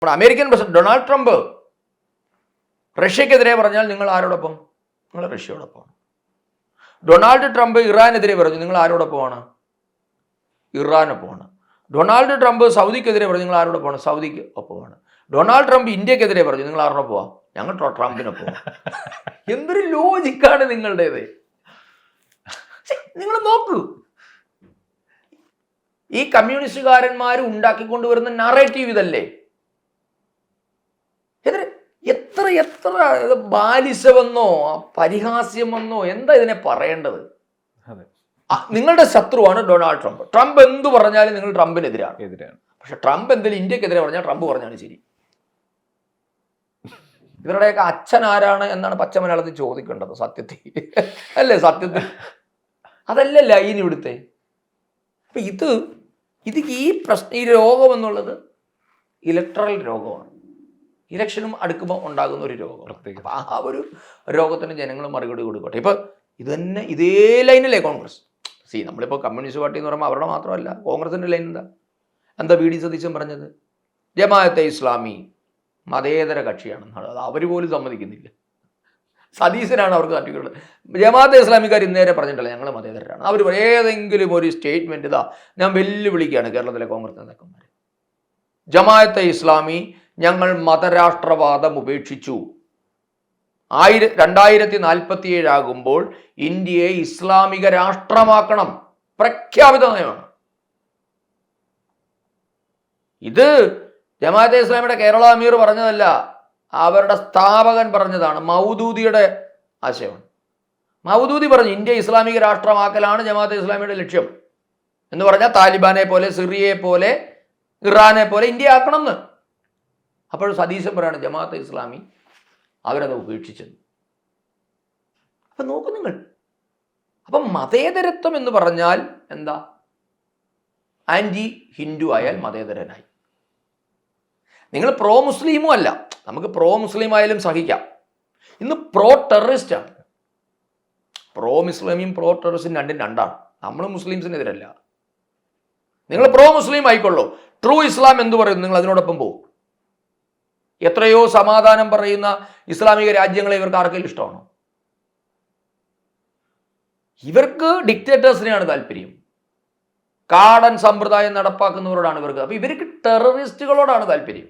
നമ്മുടെ American president Donald Trump റഷ്യക്കെതിരെ പറഞ്ഞാൽ നിങ്ങൾ ആരോടൊപ്പം? നിങ്ങൾ റഷ്യയോടൊപ്പം. ഡൊണാൾഡ് ട്രംപ് ഇറാനെതിരെ പറഞ്ഞു, നിങ്ങൾ ആരോടൊപ്പമാണ്? ഇറാനൊപ്പമാണ്. ഡൊണാൾഡ് ട്രംപ് സൗദിക്കെതിരെ പറഞ്ഞു, നിങ്ങൾ ആരോടൊപ്പമാണ്? സൗദിക്ക് ഒപ്പമാണ്. ഡൊണാൾഡ് ട്രംപ് ഇന്ത്യക്കെതിരെ പറഞ്ഞു, നിങ്ങൾ ആരോടൊപ്പമാണ്? ഞങ്ങൾ ട്രംപിനൊപ്പം. എന്തൊരു ലോജിക്കാണ് നിങ്ങളുടേത്. നിങ്ങൾ നോക്കൂ, ഈ കമ്മ്യൂണിസ്റ്റുകാരന്മാർ ഉണ്ടാക്കിക്കൊണ്ടുവരുന്ന നറേറ്റീവ് ഇതല്ലേ? എത്ര എത്ര ബാലിശമെന്നോ പരിഹാസ്യമെന്നോ എന്താ ഇതിനെ പറയേണ്ടത്? നിങ്ങളുടെ ശത്രുവാണ് ഡൊണാൾഡ് ട്രംപ്. ട്രംപ് എന്തു പറഞ്ഞാലും നിങ്ങൾ ട്രംപിനെതിരാണ്. പക്ഷെ ട്രംപ് എന്തെങ്കിലും ഇന്ത്യക്കെതിരെ പറഞ്ഞാൽ ട്രംപ് പറഞ്ഞാണ് ശരി. ഇവരുടെയൊക്കെ അച്ഛൻ ആരാണ് എന്നാണ് പച്ച മലയാളത്തിൽ ചോദിക്കേണ്ടത് സത്യത്തിൽ, അല്ലേ? സത്യത്തിൽ അതല്ലേ ലൈൻ ഇവിടുത്തെ. അപ്പൊ ഇത് ഈ പ്രശ്നം, ഈ രോഗം എന്നുള്ളത് ഇലക്ട്രൽ രോഗമാണ്. ഇലക്ഷനും അടുക്കുമ്പോൾ ഉണ്ടാകുന്ന ഒരു രോഗം. അപ്പം ആ ഒരു രോഗത്തിന് ജനങ്ങൾ മറുപടി കൊടുക്കട്ടെ. ഇപ്പം ഇത് തന്നെ ഇതേ ലൈനല്ലേ കോൺഗ്രസ്. നമ്മളിപ്പോൾ കമ്മ്യൂണിസ്റ്റ് പാർട്ടി എന്ന് പറയുമ്പോൾ അവരുടെ മാത്രമല്ല, കോൺഗ്രസിൻ്റെ ലൈൻ എന്താ വി ഡി സതീശൻ പറഞ്ഞത്? ജമാഅത്തെ ഇസ്ലാമി മതേതര കക്ഷിയാണെന്നാണ്. അത് അവർ പോലും സമ്മതിക്കുന്നില്ല. സതീശനാണ് അവർക്ക് തട്ടിക്കുന്നത്. ജമാഅത്തെ ഇസ്ലാമിക്കാർ ഇന്നേരെ പറഞ്ഞിട്ടില്ല ഞങ്ങൾ മതേതരാണ്. അവർ ഏതെങ്കിലും ഒരു സ്റ്റേറ്റ്മെൻറ്റ് ഞാൻ വെല്ലുവിളിക്കുകയാണ് കേരളത്തിലെ കോൺഗ്രസ് നേതാക്കന്മാർ. ജമാഅത്തെ ഇസ്ലാമി ഞങ്ങൾ മതരാഷ്ട്രവാദം ഉപേക്ഷിച്ചു. 2047 ആകുമ്പോൾ ഇന്ത്യയെ ഇസ്ലാമിക രാഷ്ട്രമാക്കണം, പ്രഖ്യാപിത നയമാണ്. ഇത് ജമാഅത്തെ ഇസ്ലാമിയുടെ കേരള അമീർ പറഞ്ഞതല്ല, അവരുടെ സ്ഥാപകൻ പറഞ്ഞതാണ്. മൗദൂദിയുടെ ആശയമാണ്. മൗദൂദി പറഞ്ഞു ഇന്ത്യ ഇസ്ലാമിക രാഷ്ട്രമാക്കലാണ് ജമാഅത്തെ ഇസ്ലാമിയുടെ ലക്ഷ്യം എന്ന് പറഞ്ഞാൽ താലിബാനെ പോലെ, സിറിയയെ പോലെ, ഇറാനെ പോലെ ഇന്ത്യ ആക്കണം എന്ന്. അപ്പോൾ സതീശൻ പറയാണ് ജമാഅത്തെ ഇസ്ലാമി അവരത് ഉപേക്ഷിച്ചത്. അപ്പം നോക്കൂ നിങ്ങൾ. അപ്പം മതേതരത്വം എന്ന് പറഞ്ഞാൽ എന്താ? ആൻറ്റി ഹിന്ദു ആയാൽ മതേതരനായി. നിങ്ങൾ പ്രോ മുസ്ലിമും അല്ല, നമുക്ക് പ്രോ മുസ്ലിം ആയാലും സഹിക്കാം. ഇന്ന് പ്രോ ടെററിസ്റ്റാണ്. പ്രോ മുസ്ലിമും പ്രോ ടെററിസ്റ്റും രണ്ടാണ്. നമ്മൾ മുസ്ലിംസിനെതിരല്ല. നിങ്ങൾ പ്രോ മുസ്ലിം ആയിക്കൊള്ളൂ. ട്രൂ ഇസ്ലാം എന്ത് പറയുന്നു? നിങ്ങൾ അതിനോടൊപ്പം പോകും. എത്രയോ സമാധാനം പറയുന്ന ഇസ്ലാമിക രാജ്യങ്ങളെ ഇവർക്ക് ആർക്കെങ്കിലും ഇഷ്ടമാണോ? ഇവർക്ക് ഡിക്റ്റേറ്റേഴ്സിനെയാണ് താല്പര്യം. കാടൻ സമ്പ്രദായം നടപ്പാക്കുന്നവരോടാണ് ഇവർക്ക്. അപ്പൊ ഇവർക്ക് ടെററിസ്റ്റുകളോടാണ് താല്പര്യം.